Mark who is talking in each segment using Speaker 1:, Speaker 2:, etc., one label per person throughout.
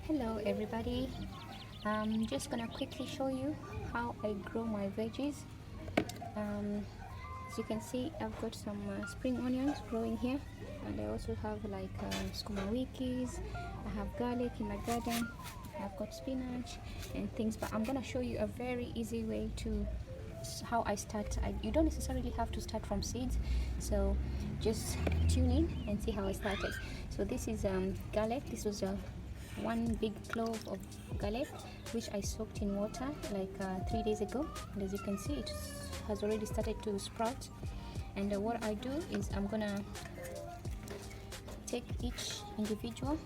Speaker 1: Hello everybody, I'm just gonna quickly show you how I grow my veggies. As you can see, I've got some spring onions growing here, and I also have like skuma wikis. I have garlic in my garden. I've got spinach and things, but I'm gonna show you a very easy way to how I start. You don't necessarily have to start from seeds, so just tune in and see how I started. So this is garlic. This was one big clove of garlic which I soaked in water like 3 days ago, and as you can see, it has already started to sprout. And what I do is I'm gonna take each individual.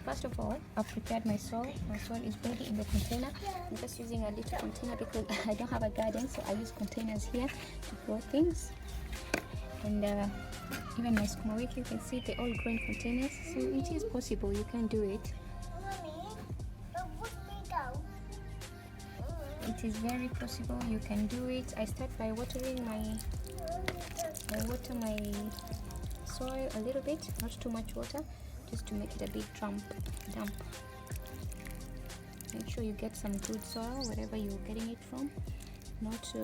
Speaker 1: First of all, I've prepared my soil. My soil is ready in the container. I'm just using a little container because I don't have a garden, so I use containers here to grow things. And even my skuma wiki, you can see they all grow in containers, so it is possible, you can do it. It is very possible, you can do it. I start by watering I water my soil a little bit, not too much water, just to make it a bit damp. Make sure you get some good soil wherever you're getting it from, not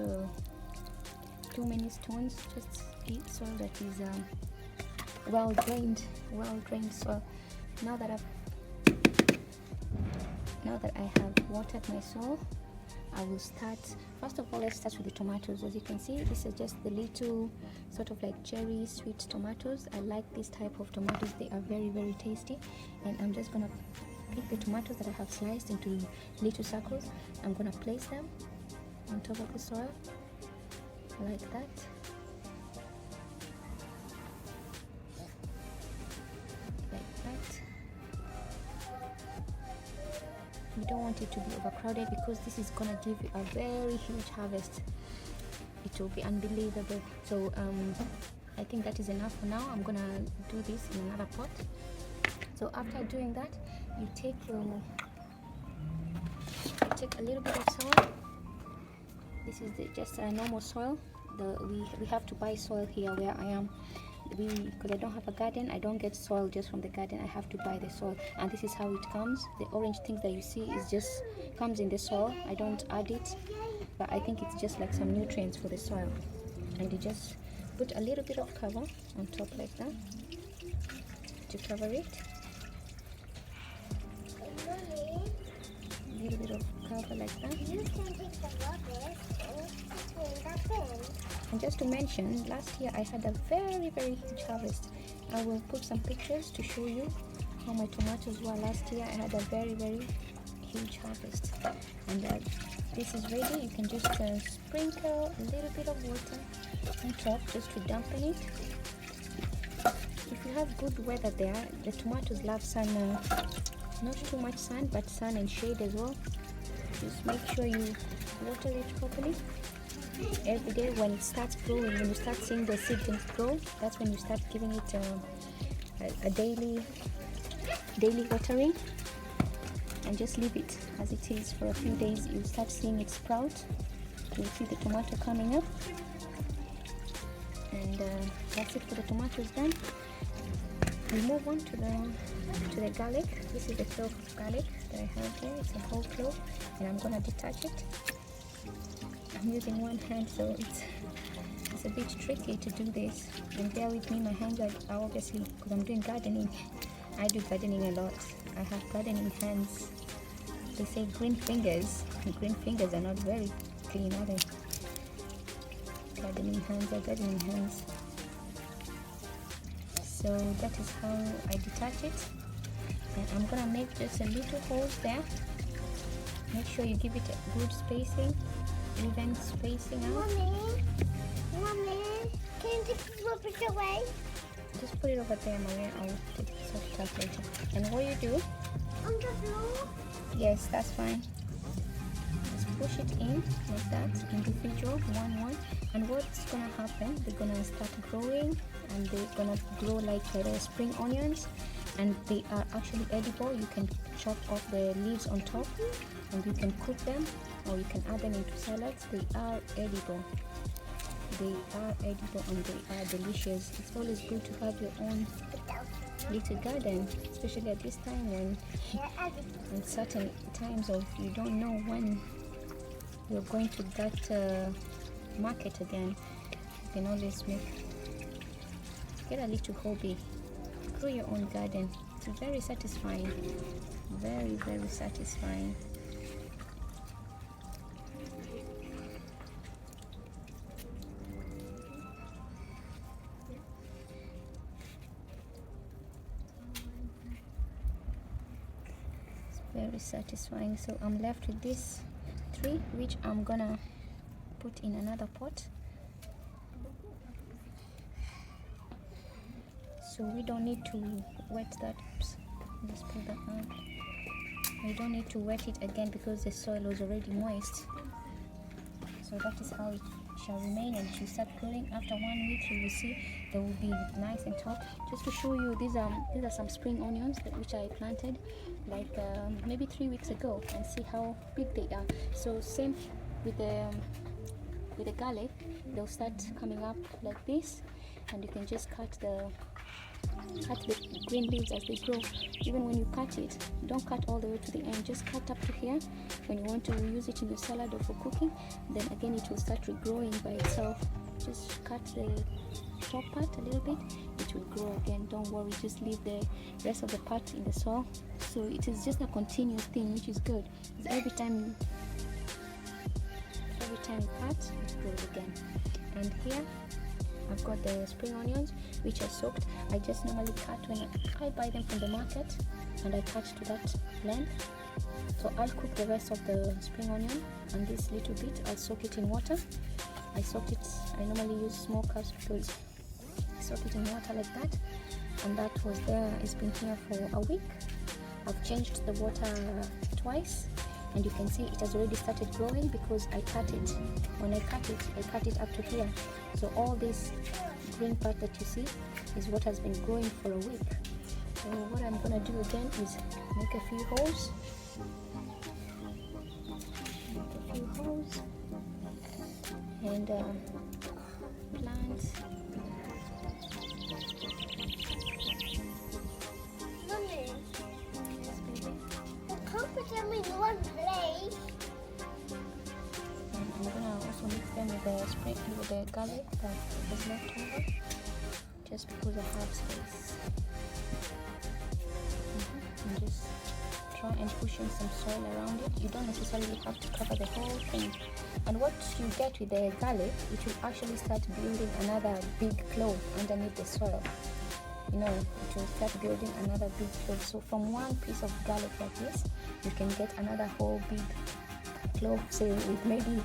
Speaker 1: too many stones, just soil that is well drained soil. Now that I have watered my soil, I will start. First of all, let's start with the tomatoes. As you can see, this is just the little sort of like cherry sweet tomatoes. I like this type of tomatoes, they are very, very tasty. And I'm just gonna pick the tomatoes that I have sliced into little circles. I'm gonna place them on top of the soil like that. You don't want it to be overcrowded because this is gonna give you a very huge harvest. It will be unbelievable. So I think that is enough for now. I'm gonna do this in another pot. So after doing that, you take a little bit of soil. This is just a normal soil. We have to buy soil here where I am. Because I don't have a garden, I don't get soil just from the garden. I have to buy the soil, and this is how it comes. The orange things that you see is just comes in the soil. I don't add it, but I think it's just like some nutrients for the soil. And you just put a little bit of cover on top like that to cover it. A little bit of cover like that. You can take the rubbish and clean that bin. And just to mention, last year I had a very, very huge harvest. I will put some pictures to show you how my tomatoes were last year. I had a very, very huge harvest. And this is ready. You can just sprinkle a little bit of water on top just to dampen it. If you have good weather there, the tomatoes love sun, not too much sun, but sun and shade as well. Just make sure you water it properly every day. When it starts growing, when you start seeing the seedlings grow, that's when you start giving it a daily watering, and just leave it as it is for a few days. You'll start seeing it sprout. You'll see the tomato coming up, and that's it for the tomatoes done. We move on to the garlic. This is the clove of garlic that I have here. It's a whole clove, and I'm gonna detach it. I'm using one hand, so it's a bit tricky to do this, and bear with me. My hands are obviously, because I'm doing gardening. I do gardening a lot. I have gardening hands. They say green fingers. Green fingers are not very clean, are they? Gardening hands are gardening hands. So that is how I detach it, and I'm gonna make just a little holes there. Make sure you give it a good spacing, even spacing out. Mommy, can you take the rubbish away? Just put it over there, Maria. I'll sort it out later. And what you do? On the floor? Yes, that's fine. Just push it in like that, individual, one. And what's gonna happen? They're gonna start growing, and they're gonna grow like the spring onions, and they are actually edible. You can chop off the leaves on top, and you can cook them, or you can add them into salads. They are edible. And they are delicious. It's always good to have your own little garden, especially at this time when in certain times of you don't know when you're going to that market again. You can always get a little hobby, grow your own garden. It's very satisfying, very satisfying. Very satisfying. So I'm left with this 3, which I'm gonna put in another pot. So we don't need to wet that. Oops, let's pull that out. We don't need to wet it again because the soil was already moist. So that is how it shall remain, and it will start growing. After 1 week you will see they will be nice and tall. Just to show you, these are some spring onions which I planted like maybe 3 weeks ago, and see how big they are. So same with the garlic, they'll start coming up like this, and you can just cut the green leaves as they grow. Even when you cut it, don't cut all the way to the end, just cut up to here. When you want to use it in your salad or for cooking, then again it will start regrowing by itself. Just cut the top part a little bit, it will grow again. Don't worry, just leave the rest of the part in the soil. So it is just a continuous thing, which is good. Every time you cut, it grows again. And here I've got the spring onions which I soaked. I just normally cut when I buy them from the market, and I cut to that length. So I'll cook the rest of the spring onion, and this little bit I'll soak it in water. I normally use small cups because I soak it in water like that, and that was there. It's been here for a week. I've changed the water twice, and you can see it has already started growing because I cut it. When I cut it up to here. So all this green part that you see is what has been growing for a week. So what I'm gonna do again is make a few holes. And plant.
Speaker 2: Mommy, you can't put them in one place.
Speaker 1: And I'm gonna also mix them with the garlic that was left over, just because I have space. And just try and push in some soil around it. You don't necessarily have to cover the whole thing. And what you get with the garlic, it will actually start building another big clove underneath the soil. You know, it will start building another big clove. So from one piece of garlic like this, you can get another whole big clove, say with maybe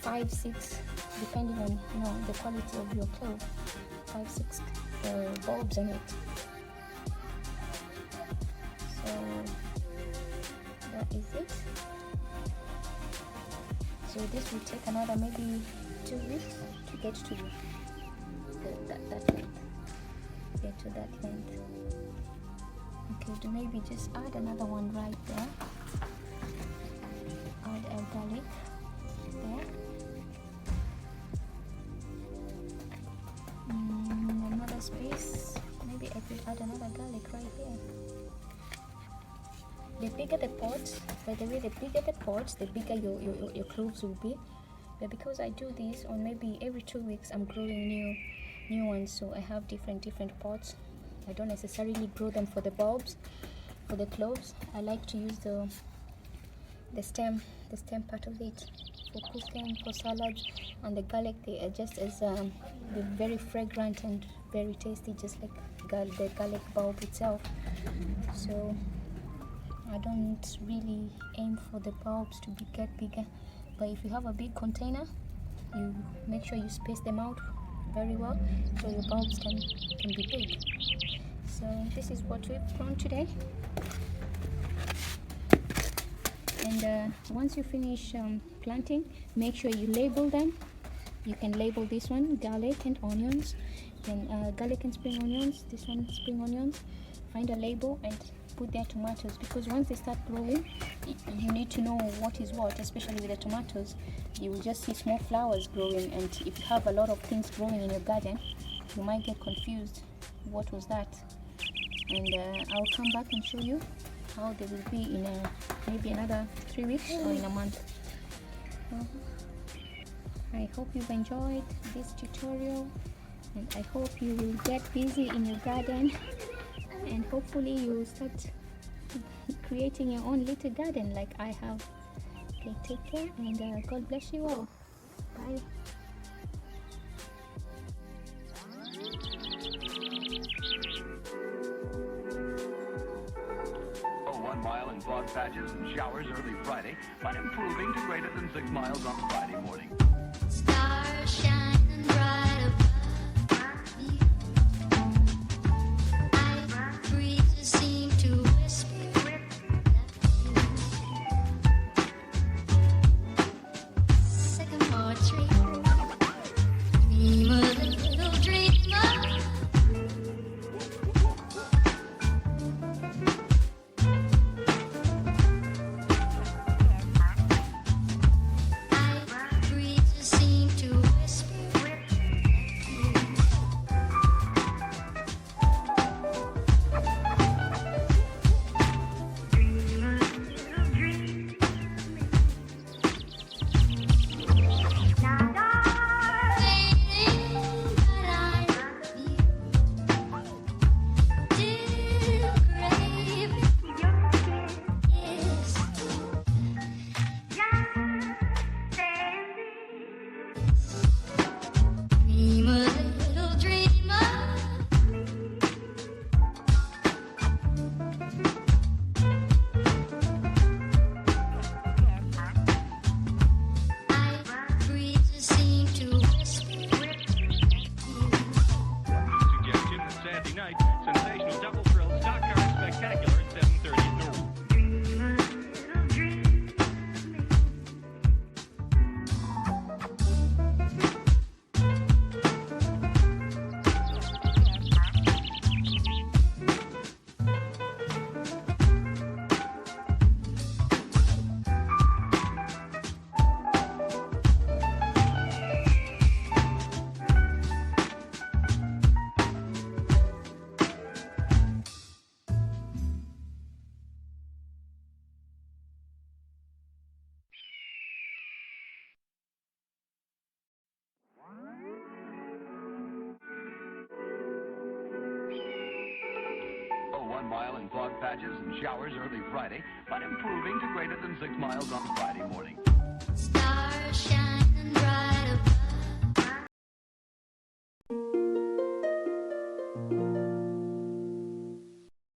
Speaker 1: 5, 6, depending on the quality of your clove, 5, 6 bulbs in it. So that is it. So this will take another maybe 2 weeks to get to that length. Get to that length. Okay, to maybe just add another one right there. Add our garlic there. Another space. Maybe I could add another garlic right here. The bigger the pot, by the way, the bigger the pot, the bigger your cloves will be. But because I do this on maybe every 2 weeks, I'm growing new ones, so I have different pots. I don't necessarily grow them for the bulbs. For the cloves, I like to use the stem part of it for cooking, for salads. And the garlic, they are just as they're very fragrant and very tasty, just like the garlic bulb itself. So I don't really aim for the bulbs to get bigger, but if you have a big container, you make sure you space them out very well so your bulbs can be big. So this is what we've grown today. And once you finish planting, make sure you label them. You can label this one garlic and onions, then garlic and spring onions, this one spring onions. Find a label and put their tomatoes, because once they start growing, you need to know what is what. Especially with the tomatoes, you will just see small flowers growing, and if you have a lot of things growing in your garden, you might get confused. What was that? and I'll come back and show you how they will be in maybe another 3 weeks or in a month. I hope you've enjoyed this tutorial, and I hope you will get busy in your garden, and hopefully you will start creating your own little garden like I have. Okay, take care, and God bless you all. Bye.
Speaker 3: Oh, 1 mile in fog patches and showers early Friday, but improving to greater than 6 miles on Friday morning.
Speaker 4: Stars shining bright above me. Night breezes seem to whisper sycamore tree. Dream a little dream of night breezes seem to whisper. Dream a little dream of night breezes seem to whisper.
Speaker 3: Suggestion that Saturday night, sensational double thrill stock car spectacular at 7:30 at noon. Oh, 1 mile in fog patches and showers early Friday, but improving to greater than 6 miles on Friday morning.
Speaker 4: Stars shining bright above.